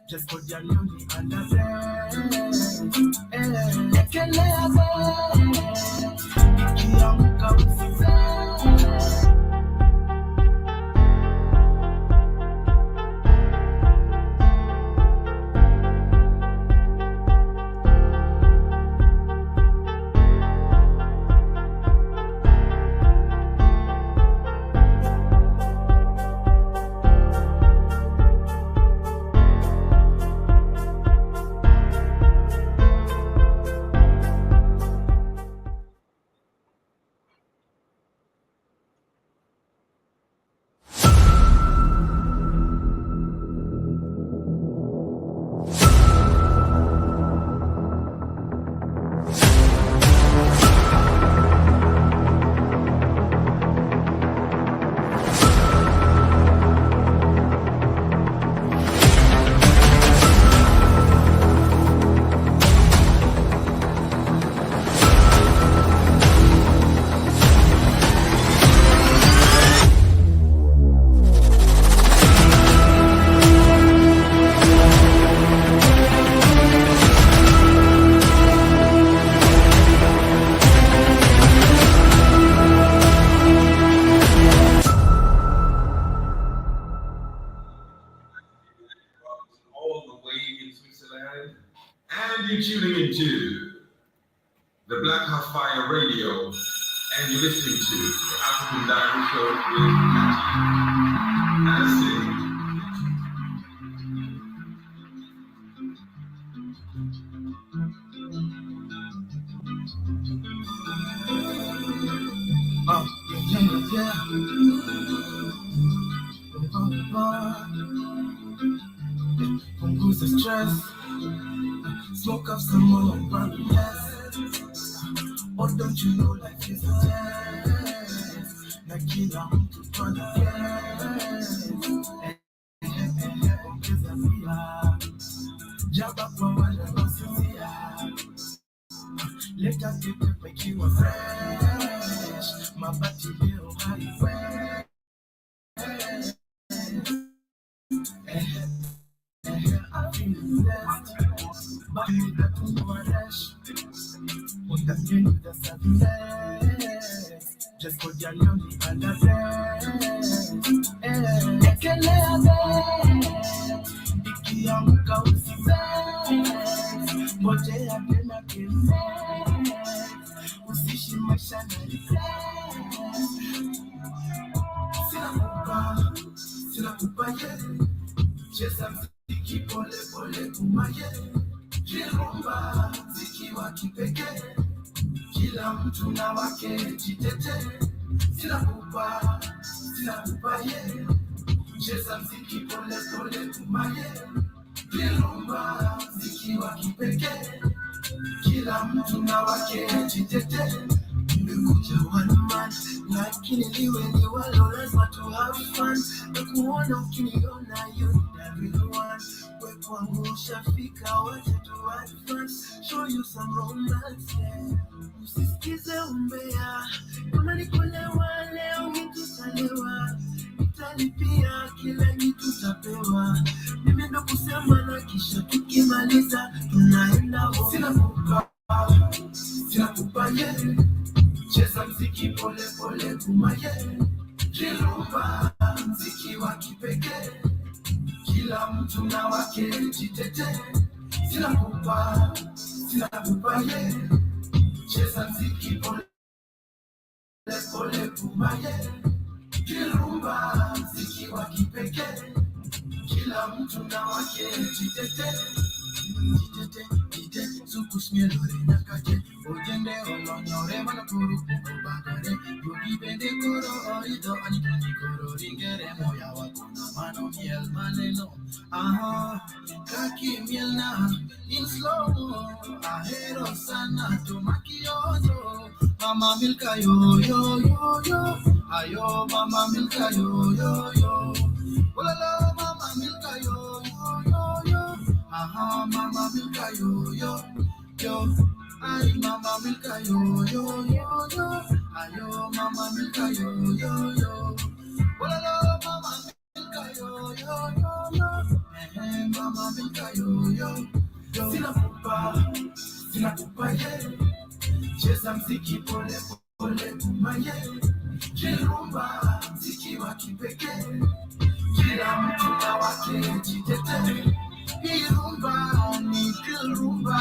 Just put your money under there. And you're tuning into the Black Half Fire Radio, and you're listening to the African Diary Show with Cathy. Who's the stress? Smoke up some more yes. Or don't you know life is a test? Nakila mtu twana ongeza pia jaba kwa wale wasia leta kitu pekiwa fresh mabati leo highway I've been blessed by the Kumarash. On the street with the sadness, just put your lonely under there. Ekelebe, ikiamka usize, moja tena kile, usishi maisha na sina kupaye, cheza mziki pole pole kumaye. Jirumba mziki wa kipekee, kila mtu na wake jitete. Sina kupa ye, cheza mziki pole pole kumaye. Jirumba mziki wa kipekee, kila mtu na wake jitete. Nimekuja one man, lakini liwe ni walo lazima to have fun. Nakuona ukiniona you everyone. We kwangu ushafika wacha to advance. Show you some romance, yeah. Usisikize umbea, kama nikuelewa leo nitutalewa. Nitalipia kila kitu tapewa. Mimi ndo kusema na kisha tukimaliza tunaenda home. Sina kupa ye, cheza mziki pole pole kumaye. Jirumba mziki wa kipekee, kila mtu na wake jitete. Sina kupa ye, cheza mziki pole pole kumaye. Jirumba mziki wa kipekee, kila mtu na wake jitete. Jitete, sukusmie lore nakate. Ojende olonyore manapuru kubagare. Yogi bende koro orido anitoni koro ringere moya wakuna mano miel maneno. Aha, kaki miel na in slow. Ahero sana tumaki yozo. Mama milka yo yo yo yo. Ayo mama milka yo yo yo. Olala mama milka yo yo yo yo. Aha, Mama Milka yo yo yo. Ay, Mama Milka yo yo yo yo. Ayo, Mama Milka yo yo yo. Walalo, Mama Milka yo yo yo yo. Mama Milka yo yo yo. Sina pupa ye. Cheza mziki pole pole kumaye. Kirumba mziki wa kipekee. Kila mtu na wake jitete. Hii rumba ni real rumba.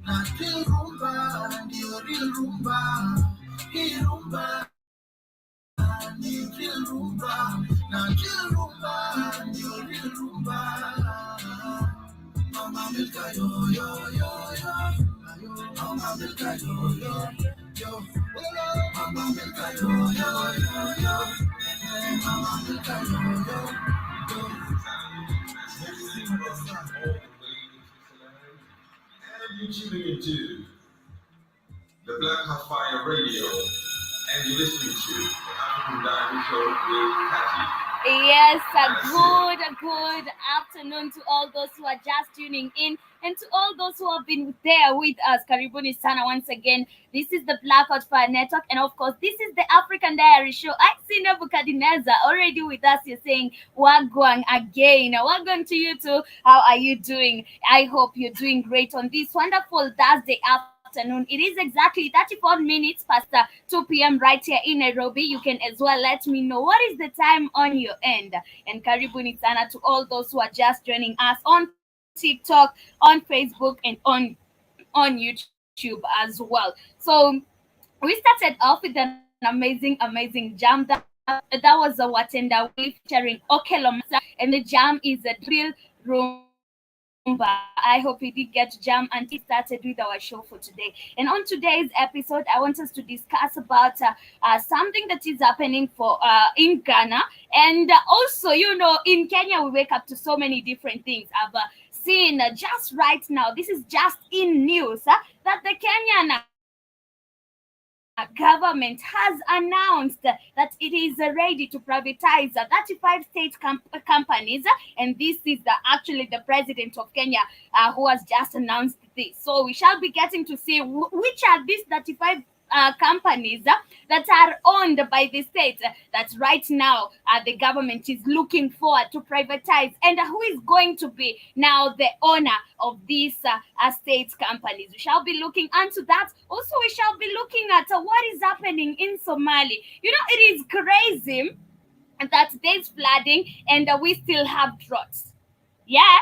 Na real rumba ndio real rumba. Hii rumba ni real rumba. Na real rumba ndio real rumba. Mama Milka yo yo yo yo. Mama Milka yo yo yo. Mama Milka yo yo yo yo. Mama Milka yo yo yo. And you're tuning into the Black Hot Fire Radio, and you're listening to the African Diary Show with Cathy. Yes, a good afternoon to all those who are just tuning in and to all those who have been there with us. Karibuni sana once again. This is the Black Hot Fire Network, and of course, this is the African Diary Show. I see Nebuchadnezzar already with us. You're saying, Wagwan again. Wagwan to you too. How are you doing? I hope you're doing great on this wonderful Thursday afternoon. It is exactly 34 minutes past 2 p.m. right here in Nairobi. You can as well let me know what is the time on your end. And karibuni sana to all those who are just joining us on TikTok, on Facebook, and on YouTube as well. So we started off with an amazing jam that was a Watenda Way featuring Okelomasa, and the jam is a drill rumba. I hope you did get jam and it started with our show for today. And on today's episode, I want us to discuss about something that is happening for in Ghana, and also, in Kenya we wake up to so many different things. I've seen just right now. This is just in news that the Kenyan government has announced that it is ready to privatize 35 state companies, and this is actually the president of Kenya who has just announced this. So we shall be getting to see which are these 35 companies that are owned by the state that right now the government is looking forward to privatize, and who is going to be now the owner of these state companies. We shall be looking into that. Also, we shall be looking at what is happening in Somali. It is crazy that there's flooding and we still have droughts. Yeah,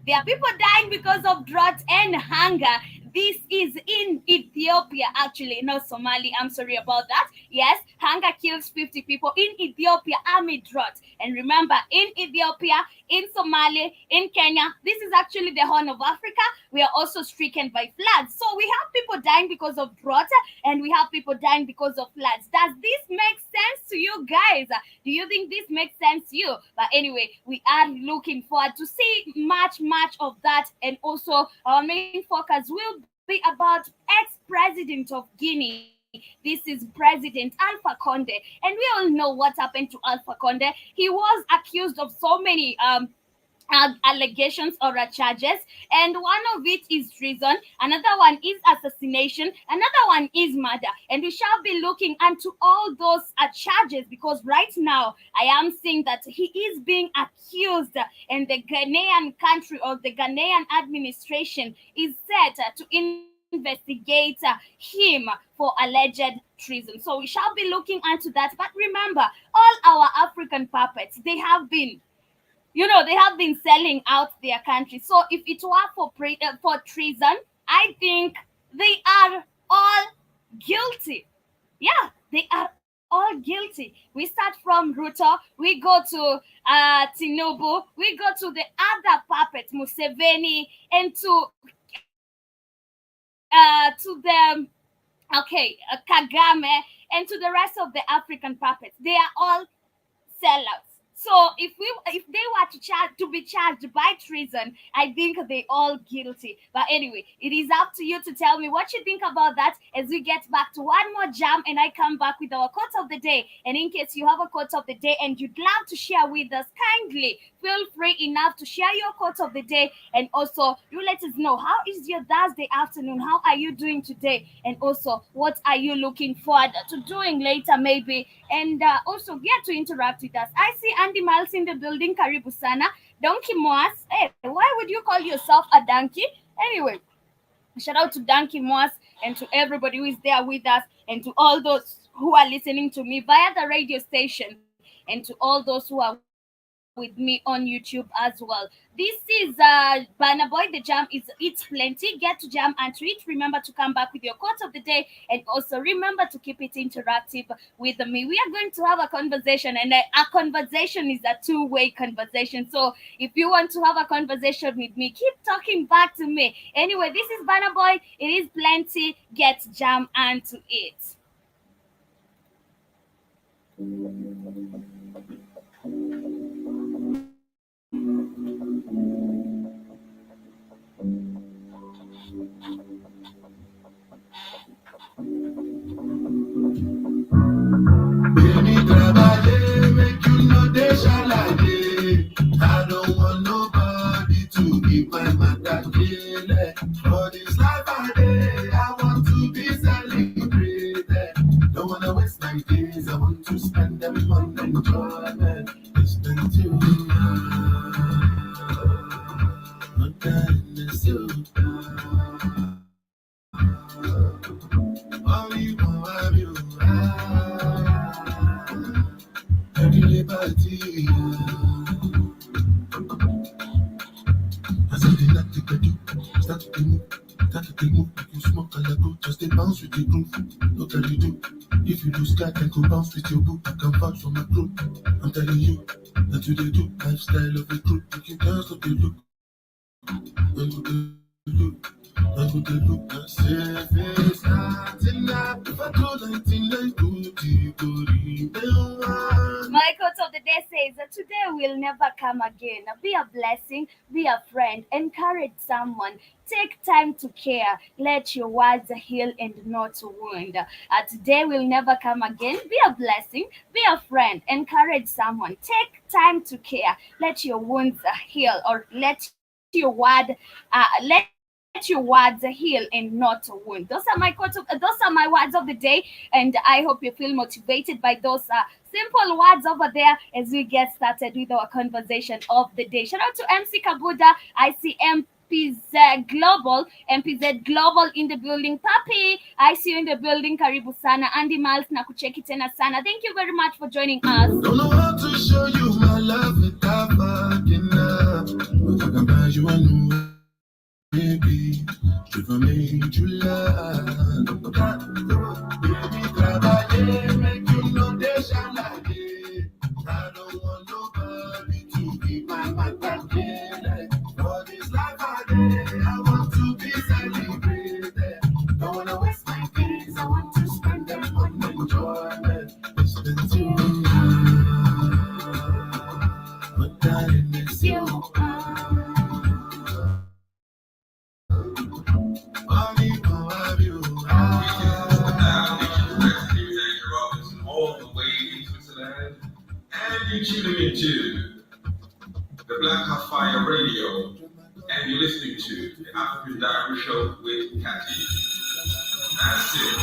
there are people dying because of drought and hunger. This is in Ethiopia, actually, not Somali. I'm sorry about that. Yes, hunger kills 50 people in Ethiopia amid drought. And remember, in Ethiopia, in Somalia, in Kenya, this is actually the Horn of Africa. We are also stricken by floods. So we have people dying because of drought, and we have people dying because of floods. Does this make sense to you guys? Do you think this makes sense to you? But anyway, we are looking forward to see much of that, and also our main focus will be about ex-president of Guinea. This is President Alpha Conde, and we all know what happened to Alpha Conde. He was accused of so many allegations or charges, and one of it is treason, another one is assassination, another one is murder, and we shall be looking into all those charges, because right now I am seeing that he is being accused, and the Ghanaian country or the Ghanaian administration is set to investigate him for alleged treason. So we shall be looking into that. But remember, all our African puppets, they have been selling out their country. So if it were for treason, I think they are all guilty. Yeah, they are all guilty. We start from Ruto, we go to Tinubu, we go to the other puppets, Museveni, and to the Kagame, and to the rest of the African puppets. They are all sellouts. So if they were to be charged by treason, I think they all guilty. But anyway, it is up to you to tell me what you think about that as we get back to one more jam and I come back with our quote of the day. And in case you have a quote of the day and you'd love to share with us, kindly feel free enough to share your quote of the day, and also you let us know how is your Thursday afternoon, how are you doing today, and also what are you looking forward to doing later maybe, and also get to interact with us. I see Andy Miles in the building. Karibu sana. Donkey Moas. Hey, why would you call yourself a donkey? Anyway, shout out to Donkey Moas and to everybody who is there with us, and to all those who are listening to me via the radio station, and to all those who are with me on YouTube as well. This is Banner Boy. The jam is it's plenty. Get to jam and to it. Remember to come back with your quote of the day, and also remember to keep it interactive with me. We are going to have a conversation, and a conversation is a two-way conversation. So if you want to have a conversation with me, keep talking back to me. Anyway, this is Banner Boy. It is plenty. Get jam and to it. Baby, trabalhei, make you no deixa like I don't want nobody to be my matter. For this life I live, I want to be celebrated. Don't wanna waste my days, I want to spend them on enjoyment. It's been too long, kindness you. All you want, have you. Every liberty, I said they like to get you. Start to move, start to move. You smoke and I go, just they bounce with the groove. What can you do? If you do sky, I go bounce with your boo. I can vouch for my crew. I'm telling you, that you they do. Lifestyle of a crew. If you can't stop the look, when you they look, when you they look, I say it's nothing. If I do 99 good, you go remember. My quote of the day says that today will never come again. Be a blessing, be a friend, encourage someone. Take time to care. Let your words heal and not wound. Today will never come again. Be a blessing, be a friend, encourage someone. Take time to care. Let your wounds heal, or let your words heal and not wound. Those are my words of the day, and I hope you feel motivated by those simple words over there as we get started with our conversation of the day. Shout out to MC Kabuda. I see MPZ Global in the building. Papi, I see you in the building. Karibu sana. Andy Miles na kucheki tena sana. Thank you very much for joining us. Don't know how to show you my love without fucking up. But I can buy you a new baby. If I made you laugh, baby, trabalhei, make you know they shall like it. I don't want nobody to be my matter. For this life I live, I want to be celebrated. Don't wanna waste my days, I want to spend them on enjoyment. It's been too long, but I miss you. All the way in Switzerland, and you're tuning into the Black Hat Fire Radio, and you're listening to the African Diary Show with Cathy. That's it.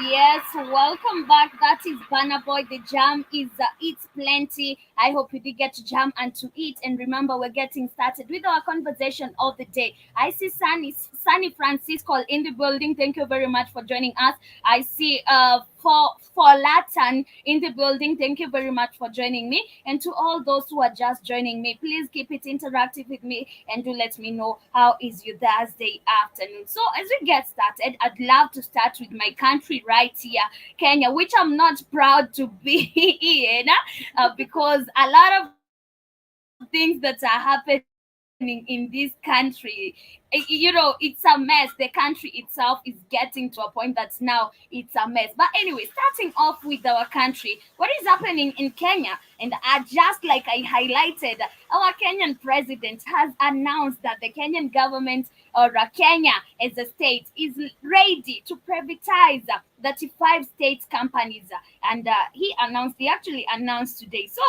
Yes, welcome back. That is Banner Boy. The jam is it's plenty. I hope you did get to jam and to eat. And remember, we're getting started with our conversation of the day. I see Sunny Francisco in the building. Thank you very much for joining us. I see for Latin in the building. Thank you very much for joining me. And to all those who are just joining me, please keep it interactive with me and do let me know how is your Thursday afternoon. So as we get started, I'd love to start with my country right here, Kenya, which I'm not proud to be in because a lot of things that are happening in this country. It's a mess. The country itself is getting to a point that now it's a mess. But anyway, starting off with our country, what is happening in Kenya? And just like I highlighted, our Kenyan president has announced that the Kenyan government, or Kenya as a state, is ready to privatize 35 state companies. And he actually announced today. So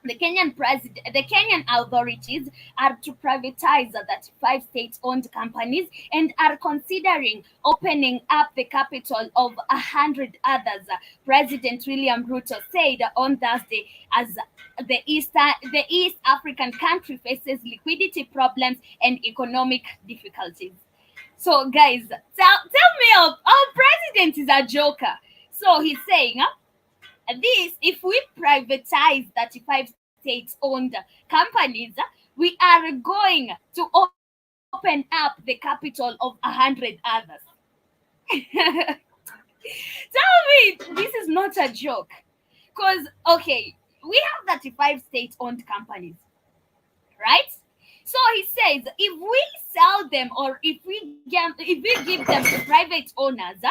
the Kenyan authorities are to privatize the 35 state-owned companies and are considering opening up the capital of 100 others. President William Ruto said on Thursday, as the East African country faces liquidity problems and economic difficulties. So, guys, tell me, our president is a joker. So he's saying, this, if we privatize 35 state-owned companies, we are going to open up the capital of 100 others. Tell me this is not a joke. Because, okay, we have 35 state-owned companies, right? So he says, if we sell them, or if we give them to private owners,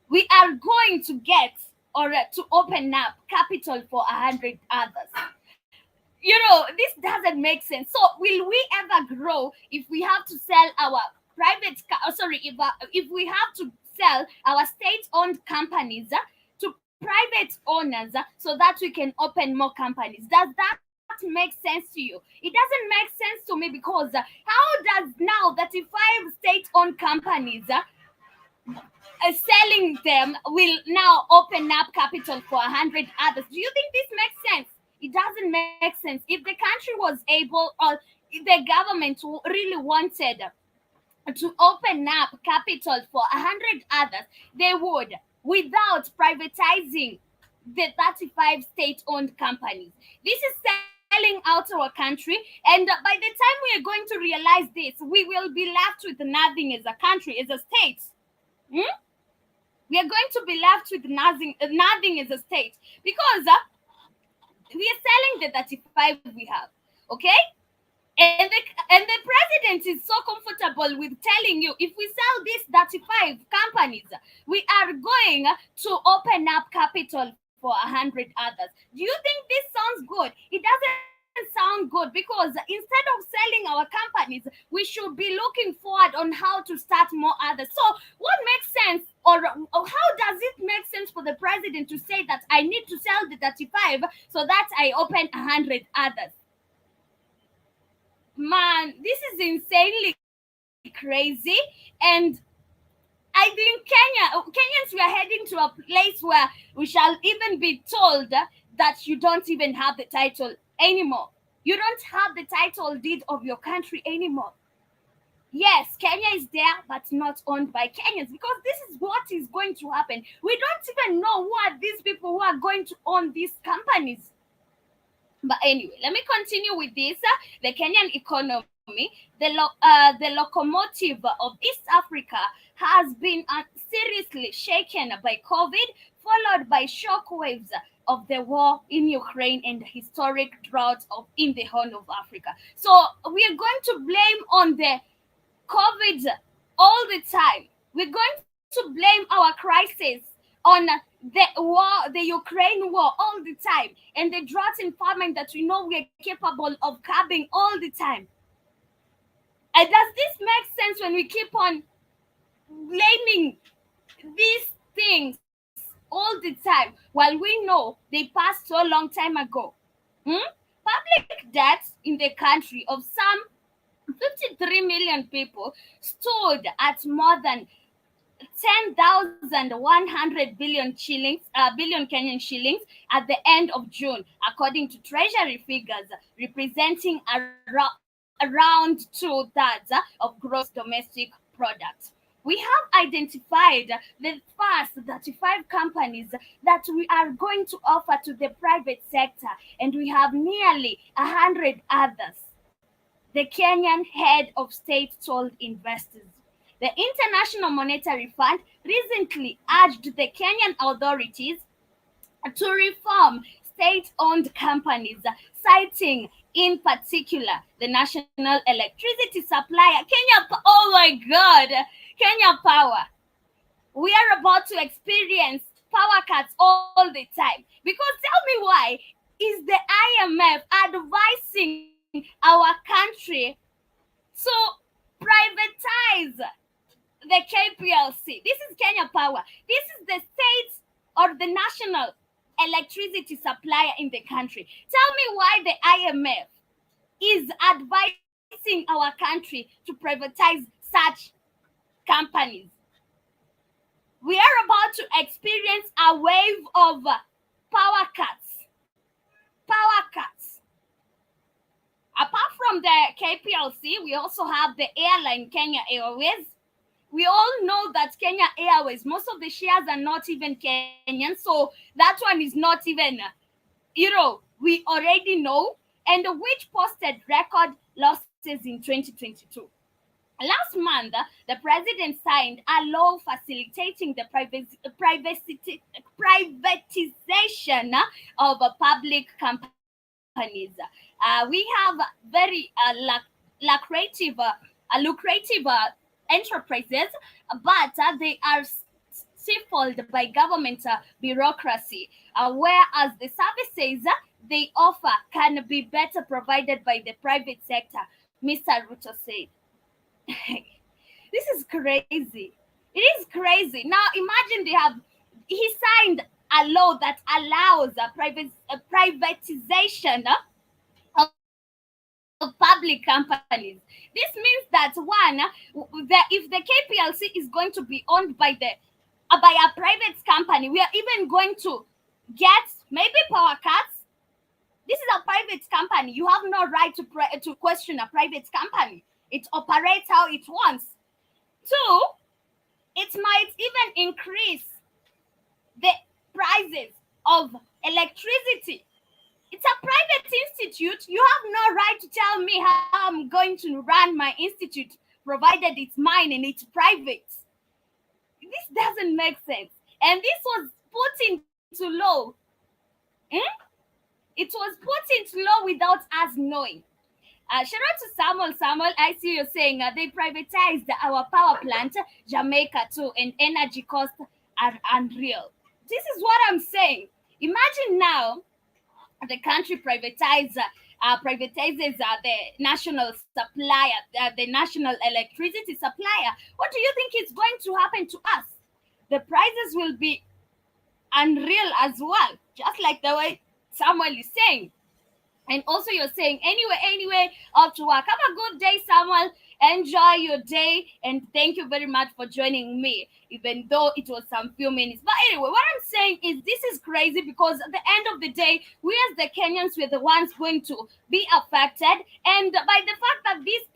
we are going to get, or to open up capital for 100 others. This doesn't make sense. So will we ever grow if we have to sell our if we have to sell our state-owned companies to private owners so that we can open more companies? Does that make sense to you? It doesn't make sense to me, because how does now 35 state-owned companies selling them will now open up capital for 100 others? Do you think this makes sense? It doesn't make sense. If the country was able, or if the government really wanted to open up capital for 100 others, they would, without privatizing the 35 state-owned companies. This is selling out our country, and by the time we are going to realize this, we will be left with nothing as a country, as a state. We are going to be left with nothing as a state, because we are selling the 35 we have, okay? And the president is so comfortable with telling you, if we sell these 35 companies, we are going to open up capital for 100 others. Do you think this sounds good? It doesn't sound good, because instead of selling our companies, we should be looking forward on how to start more others. So what makes sense, or how does it make sense for the president to say that I need to sell the 35 so that I open 100 others? Man, this is insanely crazy. And I think Kenyans, we are heading to a place where we shall even be told that you don't even have the title anymore. You don't have the title deed of your country anymore. Yes, Kenya is there, but not owned by Kenyans, because this is what is going to happen. We don't even know who are these people who are going to own these companies. But anyway, let me continue with this. The Kenyan economy, the locomotive of East Africa, has been seriously shaken by COVID, followed by shockwaves of the war in Ukraine and the historic drought in the Horn of Africa. So we are going to blame on the COVID all the time. We're going to blame our crisis on the war, the Ukraine war, all the time, and the drought and famine that we know we are capable of curbing all the time. And does this make sense when we keep on blaming these things all the time, while we know they passed so long time ago? Public debt in the country of some 53 million people stood at more than 10,100 billion Kenyan shillings at the end of June, according to Treasury figures, representing around 2/3 of gross domestic product. We have identified the first 35 companies that we are going to offer to the private sector, and we have nearly 100 others. The Kenyan head of state told investors. The International Monetary Fund recently urged the Kenyan authorities to reform state-owned companies, citing in particular the national electricity supplier, Oh my God, Kenya Power. We are about to experience power cuts all the time. Because tell me why is the IMF advising our country to privatize the KPLC? This is Kenya Power. This is the state or the national electricity supplier in the country. Tell me why the IMF is advising our country to privatize such companies. We are about to experience a wave of power cuts. Power cuts. Apart from the KPLC, we also have the airline Kenya Airways. We all know that Kenya Airways, most of the shares are not even Kenyan, so that one is not even, we already know, and which posted record losses in 2022. Last month, the president signed a law facilitating the privatization of public companies. We have very lucrative enterprises, but they are stifled by government bureaucracy, whereas the services they offer can be better provided by the private sector, Mr. Ruto said. This is crazy. It is crazy. Now imagine he signed a law that allows privatization of public companies. This means that if the KPLC is going to be owned by a private company, we are even going to get maybe power cuts. This is a private company. You have no right to question a private company. It operates how it wants. Two, it might even increase the prices of electricity. It's a private institute. You have no right to tell me how I'm going to run my institute, provided it's mine and it's private. This doesn't make sense. And this was put into law. It was put into law without us knowing. Shout out to Samuel. Samuel, I see you saying they privatized our power plant, Jamaica too, and energy costs are unreal. This is what I'm saying. Imagine now the country privatizes the national supplier, the national electricity supplier. What do you think is going to happen to us? The prices will be unreal as well, just like the way Samuel is saying. And also you're saying, anyway, off to work. Have a good day, Samuel. Enjoy your day. And thank you very much for joining me, even though it was some few minutes. But anyway, what I'm saying is this is crazy because at the end of the day, we as the Kenyans were the ones going to be affected. And by the fact that this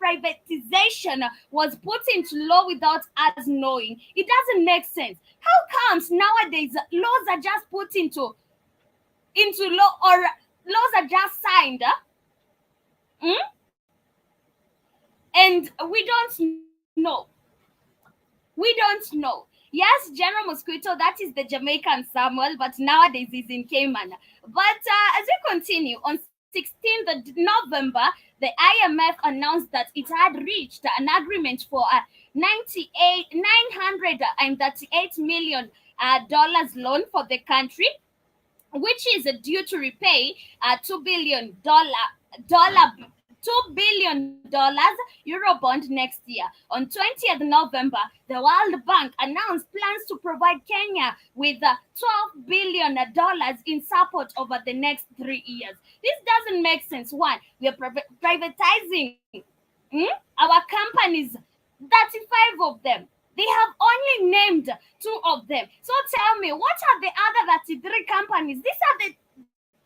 privatization was put into law without us knowing, it doesn't make sense. How comes nowadays laws are just put into law or laws are just signed and we don't know. Yes, General Mosquito, that is the Jamaican Samuel, but nowadays he's in Cayman. But as we continue, on 16th November, the IMF announced that it had reached an agreement for a $938 million loan for the country, which is due to repay $2 billion Eurobond next year. On 20th November, the World Bank announced plans to provide Kenya with $12 billion in support over the next 3 years. This doesn't make sense. One, we are privatizing our companies, 35 of them. They have only named 2 of them. So tell me, what are the other 33 companies? These are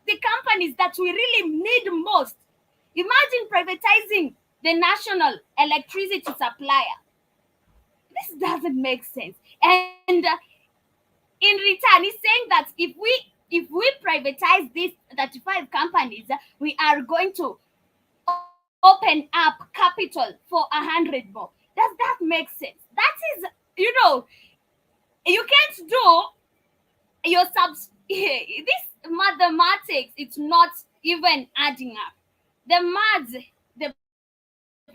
the companies that we really need most. Imagine privatizing the national electricity supplier. This doesn't make sense. And in return, he's saying that if we privatize these 35 companies, we are going to open up capital for 100 more. Does that make sense? That is, you can't do this mathematics, it's not even adding up. The maths the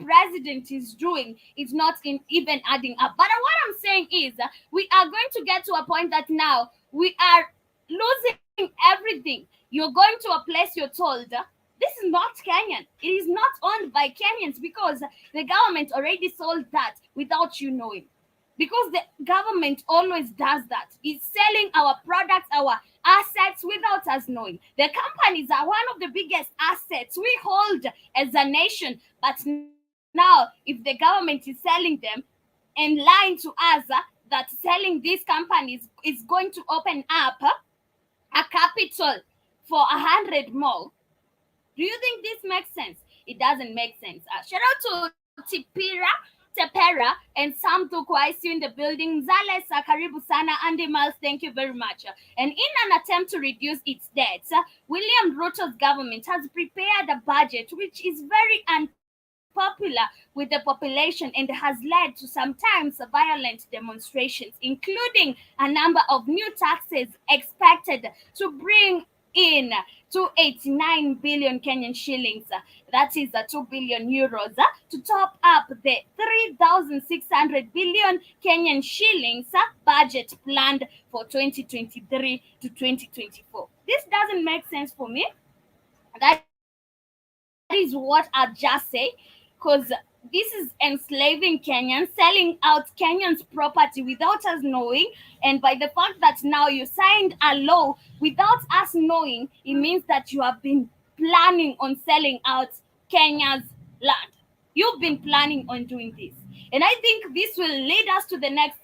president is doing is not even adding up. But what I'm saying is, we are going to get to a point that now we are losing everything. You're going to a place you're told, this is not Kenyan. It is not owned by Kenyans, because the government already sold that without you knowing. Because the government always does that. It's selling our products, our assets without us knowing. The companies are one of the biggest assets we hold as a nation. But now, if the government is selling them and lying to us that selling these companies is going to open up a capital for 100 more, do you think this makes sense? It doesn't make sense. Shout out to Tepera and Sam Tukwaisi in the building. Zales, Karibu Sana, Andy Miles, thank you very much. And in an attempt to reduce its debts, William Ruto's government has prepared a budget which is very unpopular with the population and has led to sometimes violent demonstrations, including a number of new taxes expected to bring in 289 billion Kenyan shillings, that is 2 billion euros, to top up the 3,600 billion Kenyan shillings budget planned for 2023 to 2024. This doesn't make sense for me. That is what I'll just say, because this is enslaving Kenyans, selling out Kenyans' property without us knowing. And by the fact that now you signed a law without us knowing, it means that you have been planning on selling out Kenya's land. You've been planning on doing this. And I think this will lead us to the next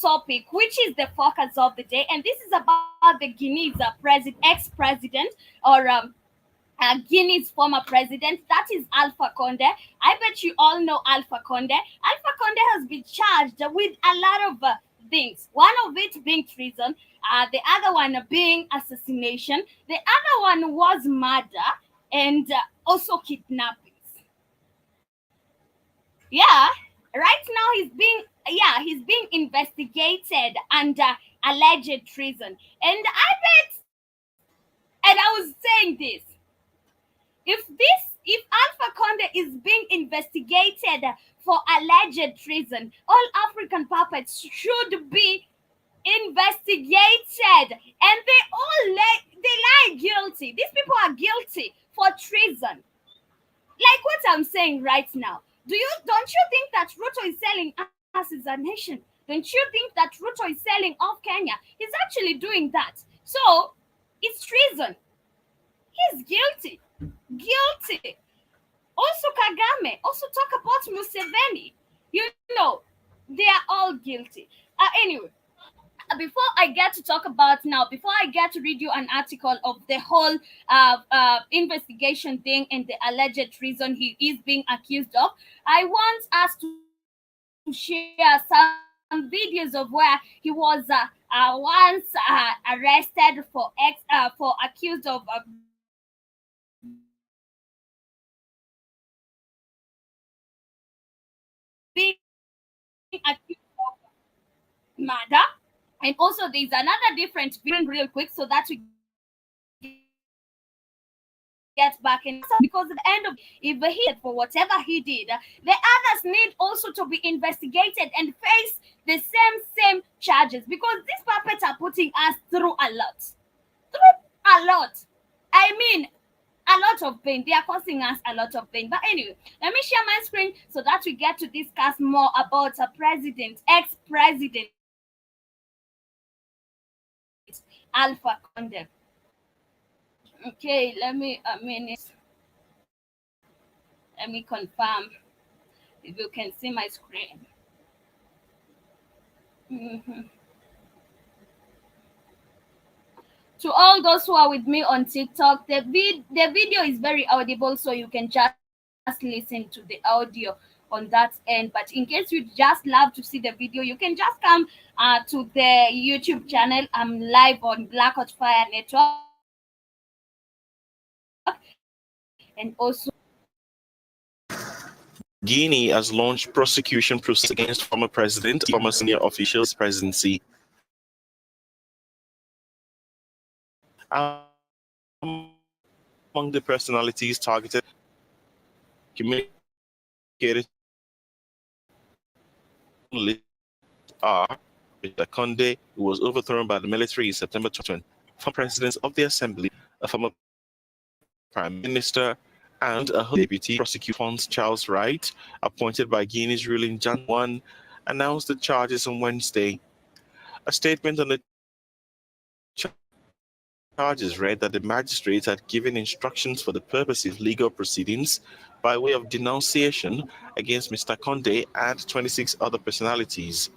topic, which is the focus of the day. And this is about the Guinea's ex-president, or Guinea's former president, that is Alpha Conde. I bet you all know Alpha Conde. Alpha Conde has been charged with a lot of things. One of it being treason, the other one being assassination, the other one was murder, and also kidnappings. Yeah, right now he's being investigated under alleged treason. And I was saying this. If Alpha Conde is being investigated for alleged treason, all African puppets should be investigated, and they lie guilty. These people are guilty for treason. Like what I'm saying right now. Don't you think that Ruto is selling us as a nation? Don't you think that Ruto is selling off Kenya? He's actually doing that. So it's treason. He's guilty. Also Kagame, also talk about Museveni. You know, they are all guilty. Anyway, before I get to read you an article of the whole investigation thing and the alleged treason he is being accused of, I want us to share some videos of where he was once arrested for accused of being accused of murder. And also there's another different video real quick so that we get back in, because at the end of, if he for whatever he did, the others need also to be investigated and face the same charges, because these puppets are putting us through a lot. I mean, a lot of pain. They are causing us a lot of pain. But anyway, let me share my screen so that we get to discuss more about a ex-president Alpha Conde. Okay, let me confirm if you can see my screen. To all those who are with me on TikTok, the video is very audible, so you can just listen to the audio on that end. But in case you just love to see the video, you can just come to the YouTube channel. I'm live on Blackout Fire Network, and also Guinea has launched prosecution process against former president, former senior officials, presidency. Among the personalities targeted, communicated list are Mr. Conde, who was overthrown by the military in September 2020, former president of the Assembly, a former prime minister, and a deputy prosecutor, Charles Wright, appointed by Guinea's ruling Jan 1, announced the charges on Wednesday. A statement on the charges read that the magistrates had given instructions for the purposes of legal proceedings by way of denunciation against Mr. Conde and 26 other personalities.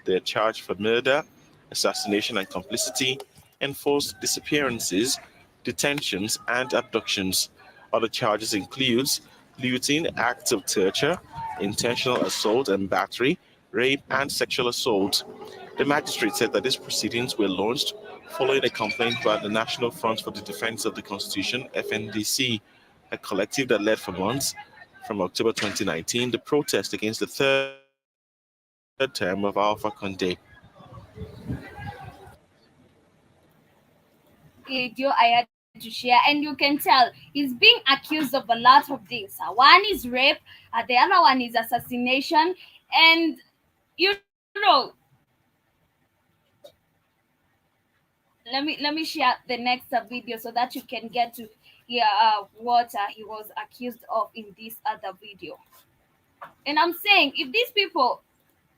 They are charged for murder, assassination and complicity, enforced disappearances, detentions, and abductions. Other charges includes looting, acts of torture, intentional assault and battery, rape, and sexual assault. The magistrate said that these proceedings were launched following a complaint by the National Front for the Defense of the Constitution, FNDC, a collective that led for months from October 2019 the protest against the third term of Alpha Conde. Video I had to share, and you can tell he's being accused of a lot of things. One is rape, the other one is assassination, and you know, let me share the next video so that you can get to hear what he was accused of in this other video. And I'm saying, if these people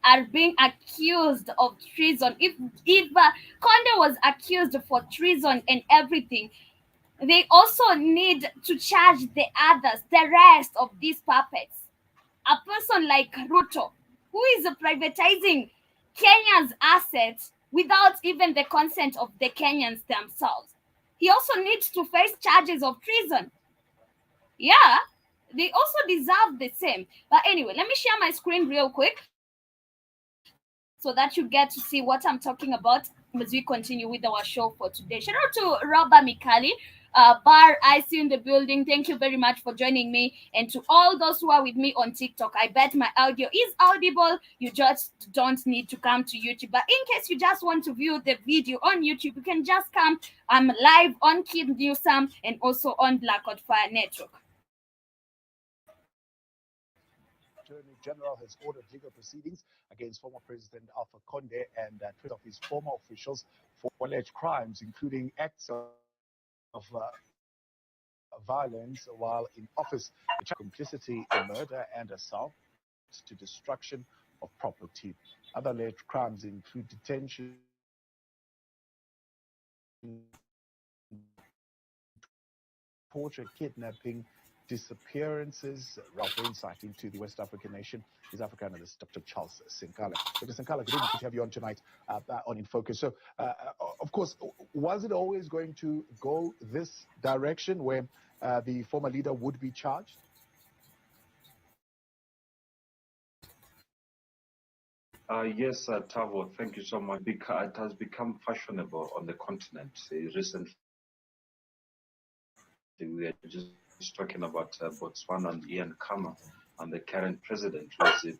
are being accused of treason, if Conde was accused for treason and everything, they also need to charge the others, the rest of these puppets. A person like Ruto, who is privatizing Kenya's assets without even the consent of the Kenyans themselves. He also needs to face charges of treason. Yeah, they also deserve the same. But anyway, let me share my screen real quick so that you get to see what I'm talking about as we continue with our show for today. Shout out to Robert Mikali. Bar, I see you in the building. Thank you very much for joining me. And to all those who are with me on TikTok, I bet my audio is audible. You just don't need to come to YouTube. But in case you just want to view the video on YouTube, you can just come. I'm live on Kid Newsam and also on Blackout Fire Network. Attorney General has ordered legal proceedings against former President Alpha Conde and 20 of his former officials for alleged crimes, including acts of violence while in office, complicity in murder and assault to destruction of property. Other alleged crimes include detention, torture, kidnapping, disappearances. Ralph, insight into the West African nation is Africa analyst Dr. Charles Senkala. Dr. Senkala, good evening. Good to have you on tonight on In Focus. So, of course, was it always going to go this direction where the former leader would be charged? Yes, Tavo, thank you so much. It has become fashionable on the continent recently. We are just talking about Botswana and Ian Khama and the current president who is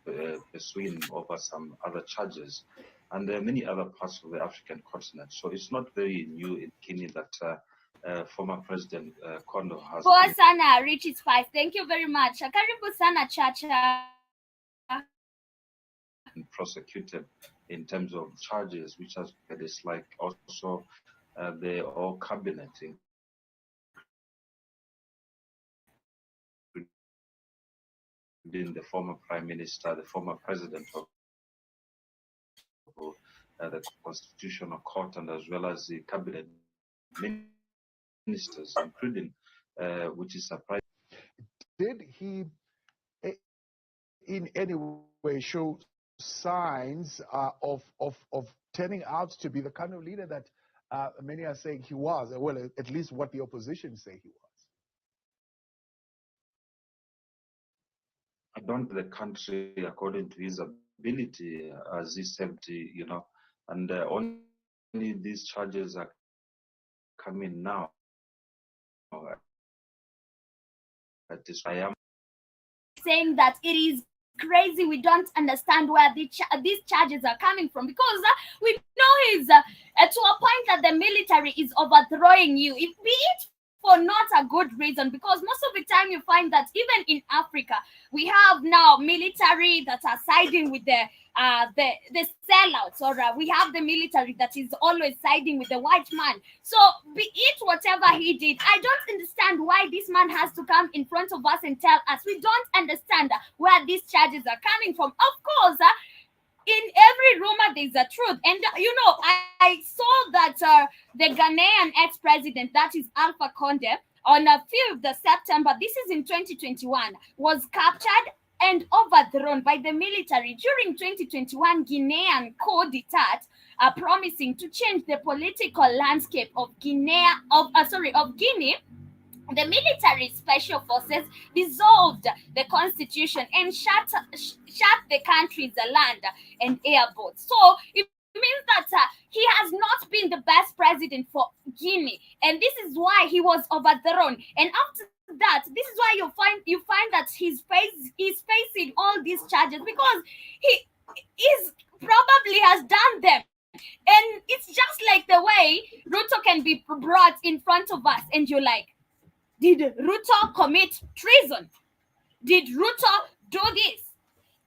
pursuing over some other charges, and there are many other parts of the African continent. So it's not very new in Guinea that former President Kondo has Poa sana, Rich is 5. Thank you very much. Karibu sana, Chacha. Prosecuted in terms of charges, which has it's like also the whole cabinet, including the former prime minister, the former president of the constitutional court, and as well as the cabinet ministers, including which is surprising. Did he in any way show signs of turning out to be the kind of leader that many are saying he was, well, at least what the opposition say he was? I don't the country according to his ability, as he said, and only these charges are coming now. Saying that it is crazy. We don't understand where these charges are coming from, because we know he's to a point that the military is overthrowing you, be it for not a good reason, because most of the time you find that even in Africa we have now military that are siding with the sellouts, or we have the military that is always siding with the white man. So be it whatever he did, I don't understand why this man has to come in front of us and tell us. We don't understand where these charges are coming from. Of course, in every rumor there's a truth, and I saw that the Ghanaian ex-president, that is Alpha Conde, on 5th of September, this is in 2021, was captured and overthrown by the military during 2021 Guinean coup d'etat, promising to change the political landscape of Guinea. The military special forces dissolved the constitution and shut the country's land and airports. So it means that he has not been the best president for Guinea, and this is why he was overthrown. And after that, this is why you find that he's facing all these charges, because he is probably has done them. And it's just like the way Ruto can be brought in front of us, and you're like, did Ruto commit treason? Did Ruto do this?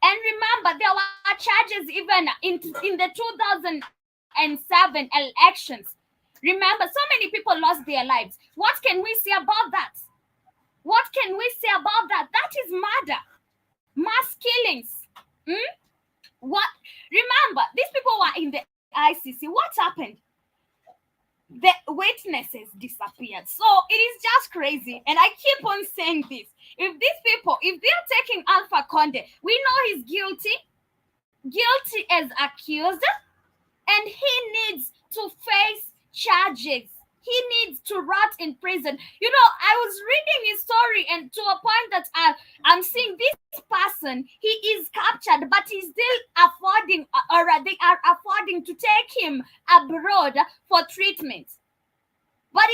And remember, there were charges even in the 2007 elections. Remember, so many people lost their lives. What can we say about that? What can we say about that? That is murder, mass killings. What? Remember, these people were in the ICC. What happened? The witnesses disappeared. So it is just crazy. And I keep on saying this. If these people, if they're taking Alpha Conde, we know he's guilty as accused, and he needs to face charges. He needs to rot in prison. I was reading his story, and to a point that I'm seeing this person, he is captured, but he's still affording, or they are affording to take him abroad for treatment. But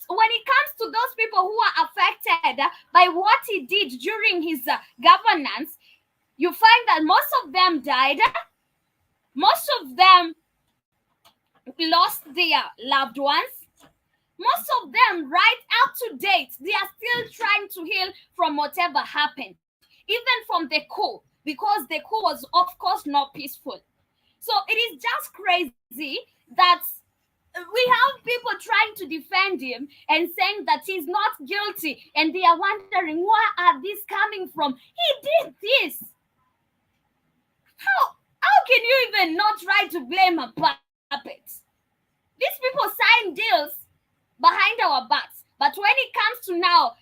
when it comes to those people who are affected by what he did during his governance, you find that most of them died. Most of them lost their loved ones. Most of them, right up to date, they are still trying to heal from whatever happened, even from the coup, because the coup was, of course, not peaceful. So it is just crazy that we have people trying to defend him and saying that he's not guilty, and they are wondering, where are these coming from? He did this. How can you even not try to blame a puppet? These people sign deals behind our backs, but when it comes to now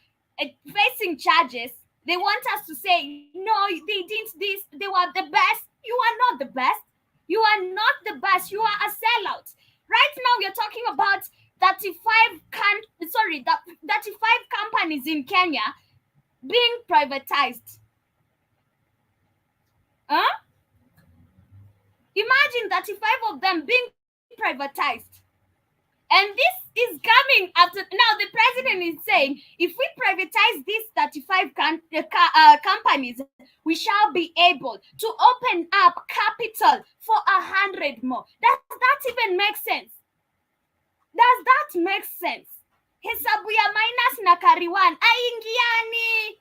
facing charges, they want us to say, no, they didn't this, they were the best. You are not the best. You are not the best. You are a sellout. Right now, we are talking about 35 companies in Kenya being privatized. Imagine 35 of them being privatized. And this is coming after, now the president is saying, if we privatize these 35 companies, we shall be able to open up capital for 100 more. Does that even make sense? Does that make sense? Hesabu ya minus na kariwan aingiani.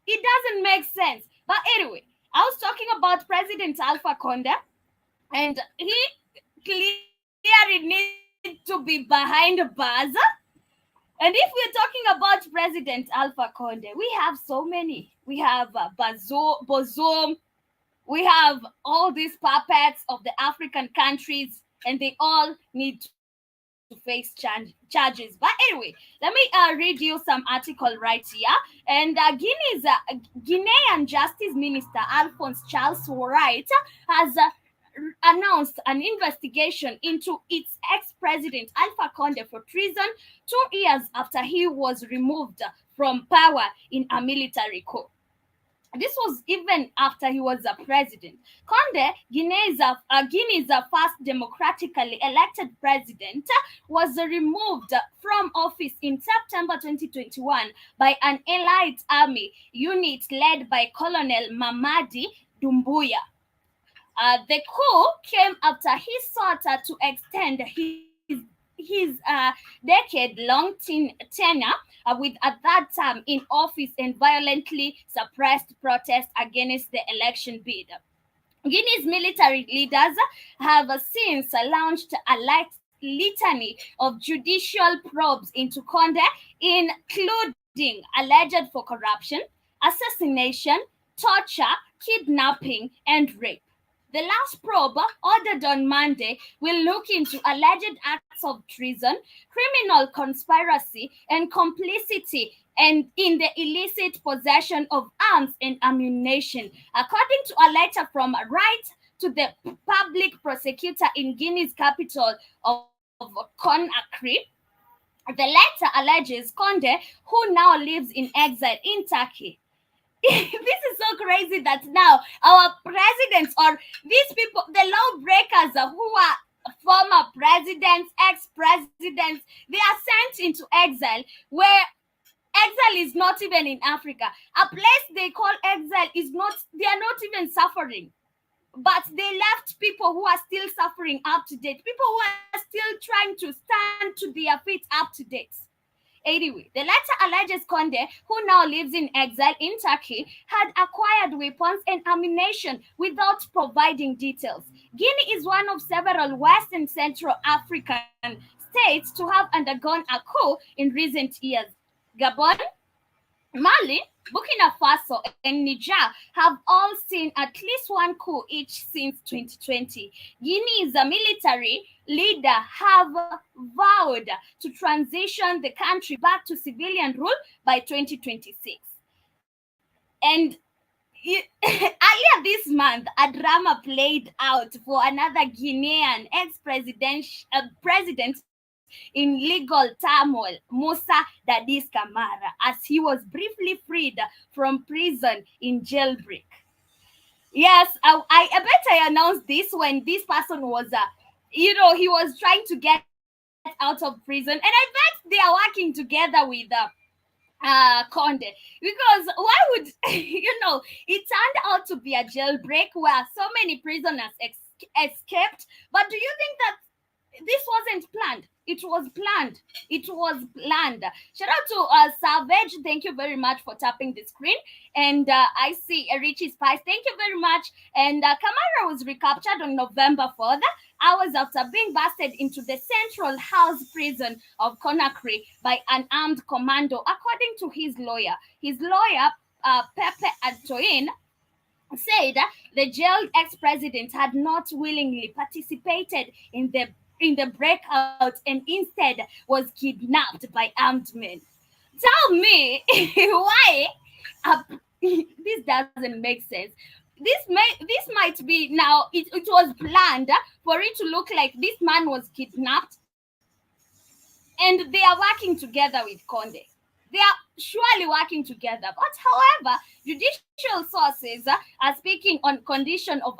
It doesn't make sense. But anyway, I was talking about President Alpha Conde, and he clearly needs to be behind bars. And if we're talking about President Alpha Conde, we have so many. We have Bazoum, we have all these puppets of the African countries, and they all need to face charges. But anyway, let me read you some article right here. And Guinean Justice Minister Alphonse Charles Wright has announced an investigation into its ex-president Alpha Conde for treason 2 years after he was removed from power in a military coup. This was even after he was a president. Conde, Guinea's first democratically elected president, was removed from office in September 2021 by an elite army unit led by Colonel Mamadi Doumbouya. The coup came after he sought to extend his decade-long tenure with at that time in office and violently suppressed protests against the election bid. Guinea's military leaders have since launched a litany of judicial probes into Conde, including alleged for corruption, assassination, torture, kidnapping, and rape. The last probe, ordered on Monday, will look into alleged acts of treason, criminal conspiracy, and complicity and in the illicit possession of arms and ammunition, according to a letter from Right to the public prosecutor in Guinea's capital of Conakry. The letter alleges Conde, who now lives in exile in Turkey. This is so crazy that now our presidents or these people, the lawbreakers who are former presidents, ex-presidents, they are sent into exile where exile is not even in Africa. A place they call exile is not, they are not even suffering. But they left people who are still suffering up to date, people who are still trying to stand to their feet up to date. Anyway, the letter alleges Conde, who now lives in exile in Turkey, had acquired weapons and ammunition without providing details. Guinea is one of several West and Central African states to have undergone a coup in recent years. Gabon, Mali, Burkina Faso, and Niger have all seen at least one coup each since 2020. Guinea's military leader have vowed to transition the country back to civilian rule by 2026. And earlier this month, a drama played out for another Guinean president in legal turmoil, Musa Dadis Camara, as he was briefly freed from prison in jailbreak. Yes, I bet I announced this when this person was, he was trying to get out of prison, and I bet they are working together with Conde, because why would it turned out to be a jailbreak where so many prisoners escaped. But do you think that this wasn't planned? It was planned. It was planned. Shout out to Savage. Thank you very much for tapping the screen. And I see Richie Spice. Thank you very much. And Kamara was recaptured on November 4th, hours after being busted into the Central House prison of Conakry by an armed commando, according to his lawyer. His lawyer, Pepe Antoine, said the jailed ex-president had not willingly participated in the breakout and instead was kidnapped by armed men. Tell me why this doesn't make sense. This might be now, it was planned for it to look like this man was kidnapped and they are working together with Conde. They are surely working together. But however, judicial sources are speaking on condition of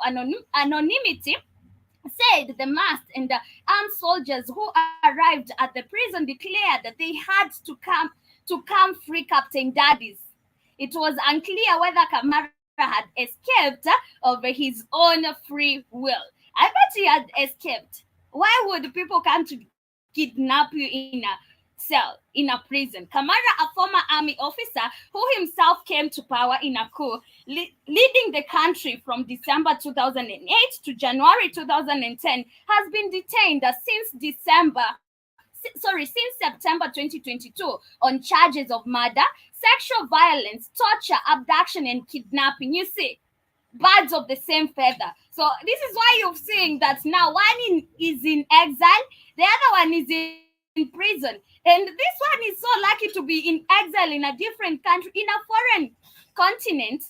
anonymity, said the masked and armed soldiers who arrived at the prison declared that they had to come free Captain Daddies. It was unclear whether Kamara had escaped of his own free will. I bet he had escaped. Why would people come to kidnap you in a cell, in a prison? Kamara, a former army officer who himself came to power in a coup, leading the country from December 2008 to January 2010, has been detained since September 2022 on charges of murder, sexual violence, torture, abduction, and kidnapping. You see, birds of the same feather. So this is why you're seeing that now one is in exile, the other one is in prison. And this one is so lucky to be in exile in a different country, in a foreign continent,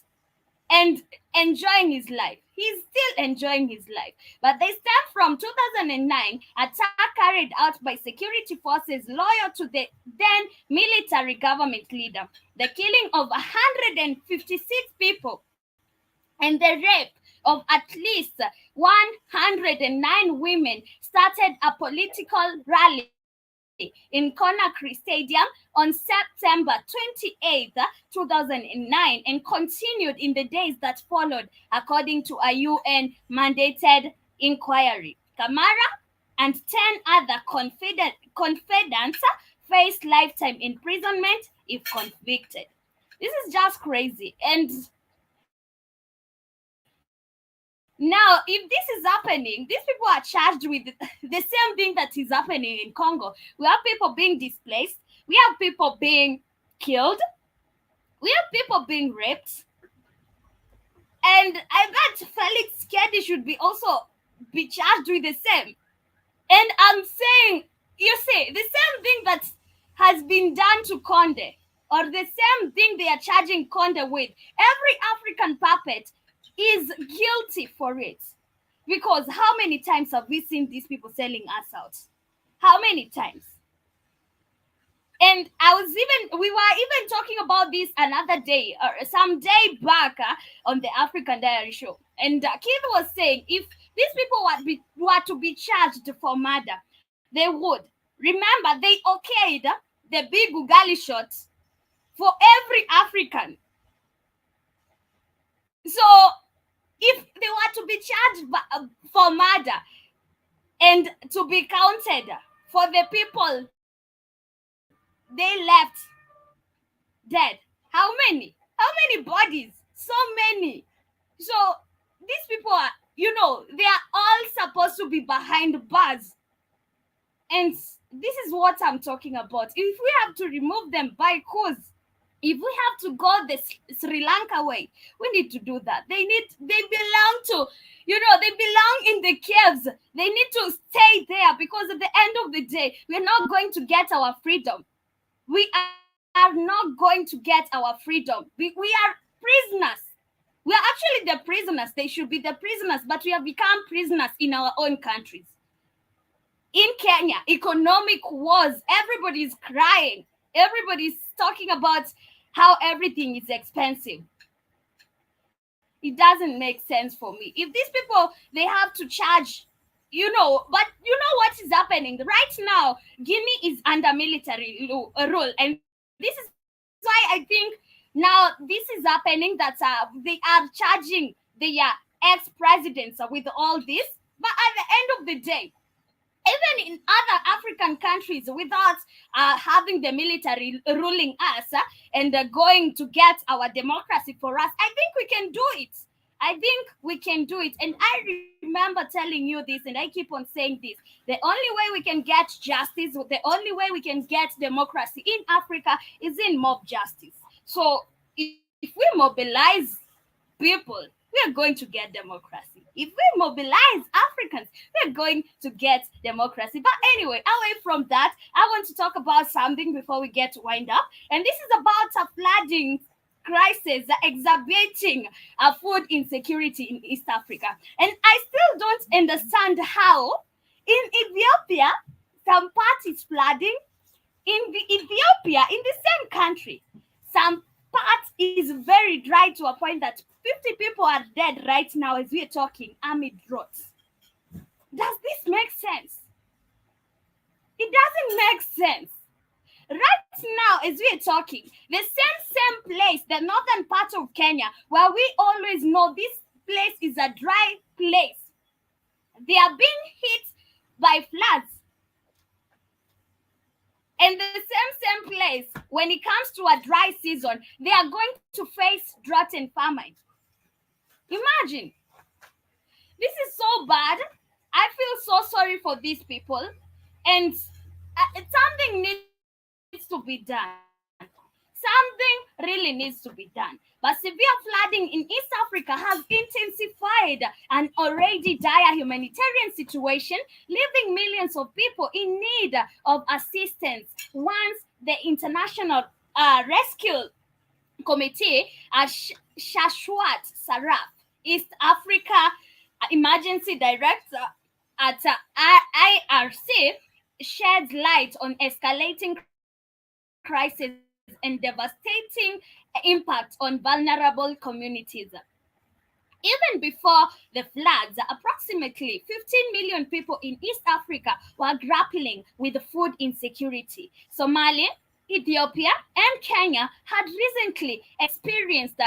and enjoying his life. He's still enjoying his life. But they stem from 2009 attack carried out by security forces loyal to the then military government leader, the killing of 156 people, and the rape of at least 109 women started a political rally in Conakry Stadium on September 28, 2009, and continued in the days that followed, according to a UN-mandated inquiry. Kamara and 10 other confedants faced lifetime imprisonment if convicted. This is just crazy. And now, if this is happening, these people are charged with the same thing that is happening in Congo. We have people being displaced. We have people being killed. We have people being raped. And I bet Felix Kedi should be charged with the same. And I'm saying, you see, the same thing that has been done to Conde, or the same thing they are charging Conde with, every African puppet is guilty for it. Because how many times have we seen these people selling us out? How many times? And we were even talking about this another day, or some day back on the African Diary show. And Keith was saying if these people were to be charged for murder, they would. Remember, they okayed the big Ugali shot for every African. So if they were to be charged for murder and to be counted for the people they left dead, how many bodies? So many. So these people are, they are all supposed to be behind bars. And this is what I'm talking about. If we have to remove them by cause, if we have to go the Sri Lanka way, we need to do that. They belong to, they belong in the caves. They need to stay there, because at the end of the day, we're not going to get our freedom. We are not going to get our freedom. We are prisoners. We are actually the prisoners. They should be the prisoners, but we have become prisoners in our own countries. In Kenya, economic wars, everybody's crying. Everybody's talking about how everything is expensive. It doesn't make sense for me. If these people, they have to charge, but you know what is happening right now? Guinea is under military rule, and this is why I think now this is happening, that they are charging their ex-presidents with all this. But at the end of the day, even in other African countries, without having the military ruling us and going to get our democracy for us, I think we can do it. And I remember telling you this, and I keep on saying this. The only way we can get justice, the only way we can get democracy in Africa is in mob justice. So if we mobilize people, we are going to get democracy. If we mobilize Africans, we're going to get democracy. But anyway, away from that, I want to talk about something before we get to wind up. And this is about a flooding crisis exacerbating food insecurity in East Africa. And I still don't understand how in Ethiopia, some part is flooding. In Ethiopia, in the same country, some part is very dry to a point that 50 people are dead right now as we are talking amid droughts. Does this make sense? It doesn't make sense. Right now, as we are talking, the same place, the northern part of Kenya, where we always know this place is a dry place, they are being hit by floods. And the same place, when it comes to a dry season, they are going to face drought and famine. Imagine. This is so bad. I feel so sorry for these people. And something needs to be done. Something really needs to be done. But severe flooding in East Africa has intensified an already dire humanitarian situation, leaving millions of people in need of assistance. Once the International Rescue Committee, Shashwat Saraf, East Africa Emergency Director at IRC, sheds light on escalating crisis and devastating impact on vulnerable communities. Even before the floods, approximately 15 million people in East Africa were grappling with food insecurity. Somalia, Ethiopia, and Kenya had recently experienced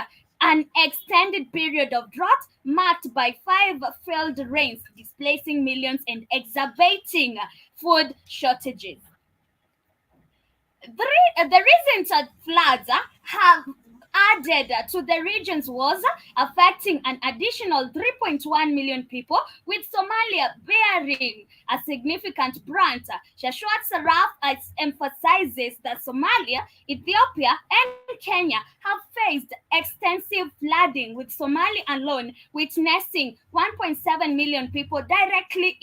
an extended period of drought marked by 5 failed rains, displacing millions and exacerbating food shortages. The recent floods have added to the region's woes, affecting an additional 3.1 million people, with Somalia bearing a significant brunt. Shashwat Saraf emphasizes that Somalia, Ethiopia, and Kenya have faced extensive flooding, with Somalia alone witnessing 1.7 million people directly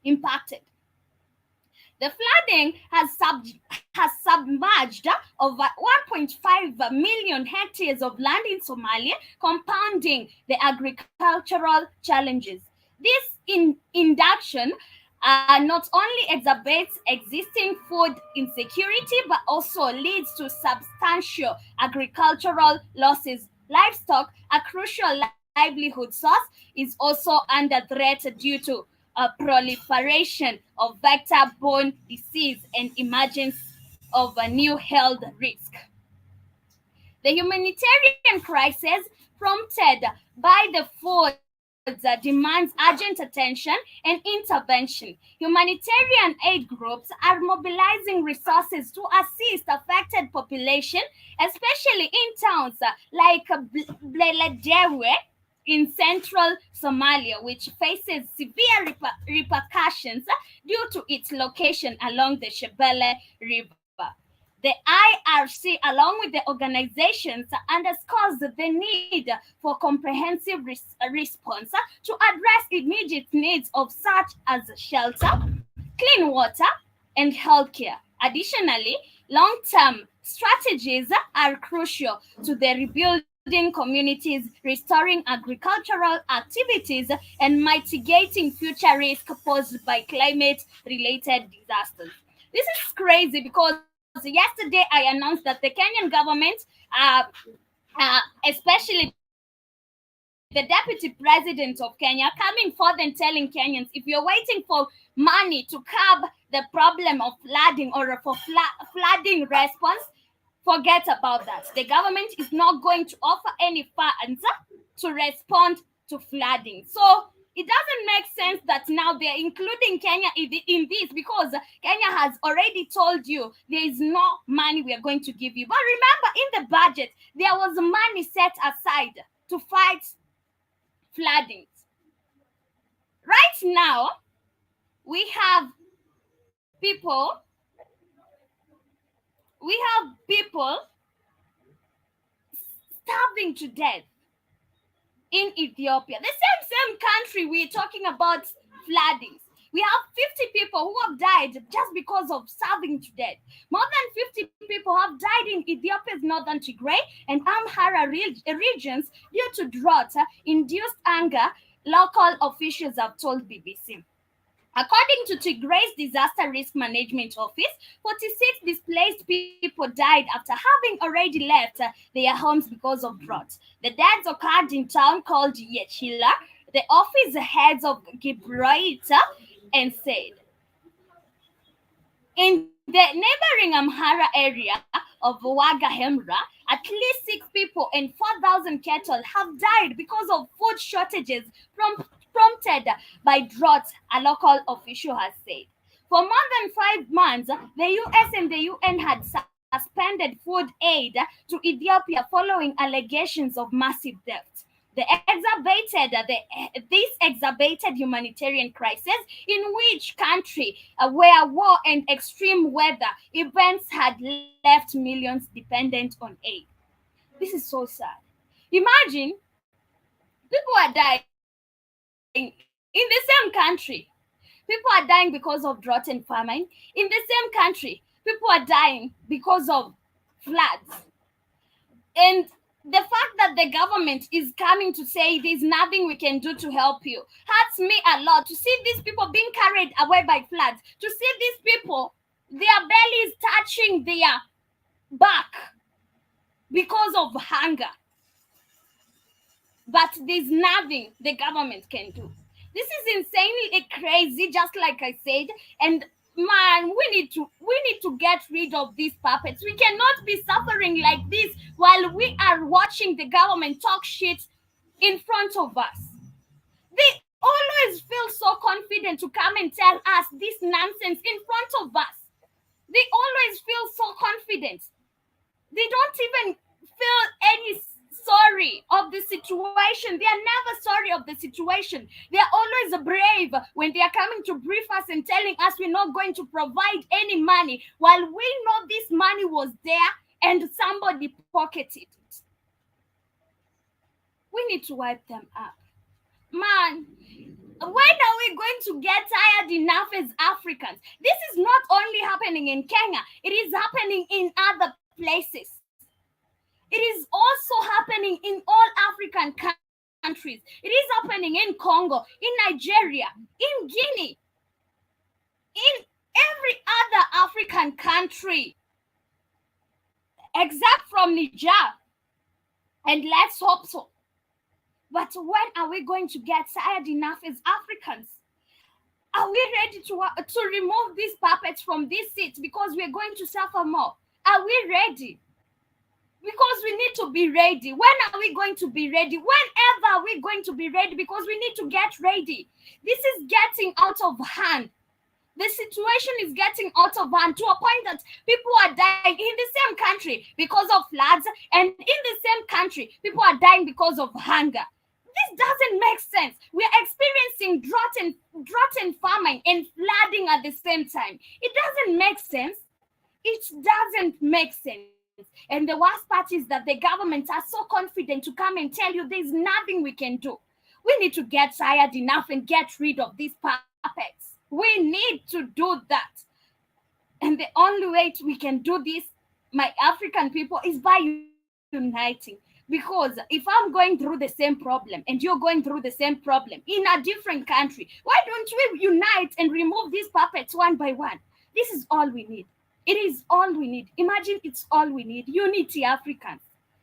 impacted. The flooding has submerged over 1.5 million hectares of land in Somalia, compounding the agricultural challenges. This induction not only exacerbates existing food insecurity, but also leads to substantial agricultural losses. Livestock, a crucial livelihood source, is also under threat due to a proliferation of vector-borne disease and emergence of a new health risk. The humanitarian crisis prompted by the floods demands urgent attention and intervention. Humanitarian aid groups are mobilizing resources to assist affected population, especially in towns like Bleledewe in central Somalia, which faces severe repercussions due to its location along the Shebele River. The IRC, along with the organizations, underscores the need for comprehensive response to address immediate needs of such as shelter, clean water, and healthcare. Additionally, long-term strategies are crucial to the rebuilding communities, restoring agricultural activities, and mitigating future risk posed by climate-related disasters. This is crazy because yesterday I announced that the Kenyan government, especially the deputy president of Kenya, coming forth and telling Kenyans, if you're waiting for money to curb the problem of flooding or for flooding response, forget about that. The government is not going to offer any funds to respond to flooding. So it doesn't make sense that now they're including Kenya in this, because Kenya has already told you there is no money we are going to give you. But remember, in the budget, there was money set aside to fight flooding. Right now, we have people starving to death in Ethiopia. The same country we're talking about floodings. We have 50 people who have died just because of starving to death. More than 50 people have died in Ethiopia's northern Tigray and Amhara regions due to drought-induced anger, local officials have told BBC. According to Tigray's Disaster Risk Management Office, 46 displaced people died after having already left their homes because of drought. The deaths occurred in a town called Yechila. The office heads of Gibraltar and said, in the neighboring Amhara area of Waga Hemra, at least 6 people and 4,000 cattle have died because of food shortages prompted by drought, a local official has said. For more than 5 months, the US and the UN had suspended food aid to Ethiopia following allegations of massive debt. This exacerbated humanitarian crisis in which country where war and extreme weather events had left millions dependent on aid. This is so sad. Imagine people are dying in the same country. People are dying because of drought and famine. In the same country, people are dying because of floods. And The fact that the government is coming to say there's nothing we can do to help you hurts me a lot. To see these people being carried away by floods, to see these people, their bellies touching their back because of hunger. But there's nothing the government can do. This is insanely crazy, just like I said. And man, we need to get rid of these puppets. We cannot be suffering like this while we are watching the government talk shit in front of us. They always feel so confident to come and tell us this nonsense in front of us. They always feel so confident. They don't even feel any sorry of the situation. They are never sorry of the situation. They are always brave when they are coming to brief us and telling us we're not going to provide any money, while we know this money was there and somebody pocketed it. We need to wipe them up. Man, when are we going to get tired enough as Africans? This is not only happening in Kenya, it is happening in other places. It is also happening in all African countries. It is happening in Congo, in Nigeria, in Guinea, in every other African country, except from Niger. And let's hope so. But when are we going to get tired enough as Africans? Are we ready to remove these puppets from these seats because we're going to suffer more? Are we ready? Because we need to be ready. When are we going to be ready? Whenever are we going to be ready? Because we need to get ready. This is getting out of hand. The situation is getting out of hand to a point that people are dying in the same country because of floods, and in the same country, people are dying because of hunger. This doesn't make sense. We are experiencing drought and famine and flooding at the same time. It doesn't make sense. It doesn't make sense. And the worst part is that the government are so confident to come and tell you there's nothing we can do. We need to get tired enough and get rid of these puppets. We need to do that. And the only way we can do this, my African people, is by uniting. Because if I'm going through the same problem and you're going through the same problem in a different country, why don't we unite and remove these puppets one by one? This is all we need. It is all we need. Imagine it's all we need. Unity, Africans.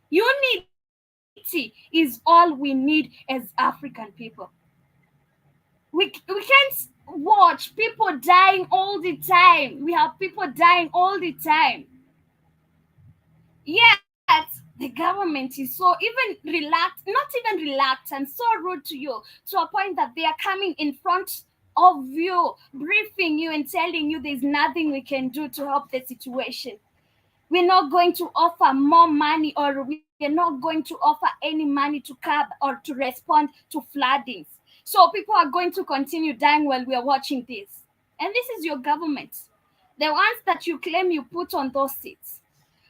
Unity is all we need as African people. We can't watch people dying all the time. We have people dying all the time. Yet, the government is so not even reluctant, so rude to you, to a point that they are coming in front of you, briefing you and telling you there's nothing we can do to help the situation. We're not going to offer more money, or we're not going to offer any money to curb or to respond to floodings. So people are going to continue dying while we are watching this. And this is your government, the ones that you claim you put on those seats.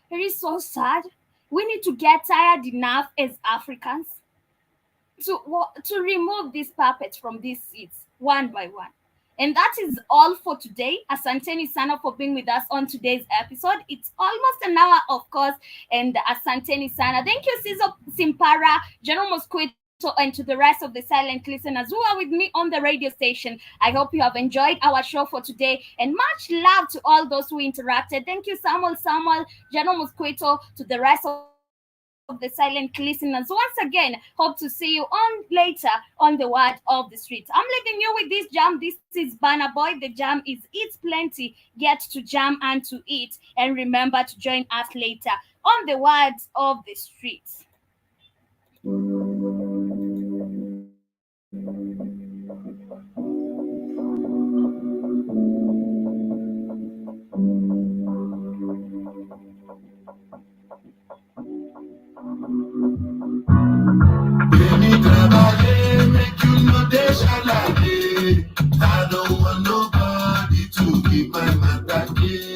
It is so sad. We need to get tired enough as Africans to remove these puppets from these seats one by one. And that is all for today. Asanteni sana for being with us on today's episode. It's almost an hour, of course, and asanteni sana. Thank you, Sizo Simpara, General Mosquito, and to the rest of the silent listeners who are with me on the radio station. I hope you have enjoyed our show for today, and much love to all those who interacted. Thank you, Samuel, General Mosquito, to the rest of the silent listeners. Once again, hope to see you on later on the Word of the Streets. I'm leaving you with this jam. This is Banner Boy. The jam is Eat Plenty, Get to Jam and to Eat. And remember to join us later on the Words of the Streets. I don't want nobody to be my matter.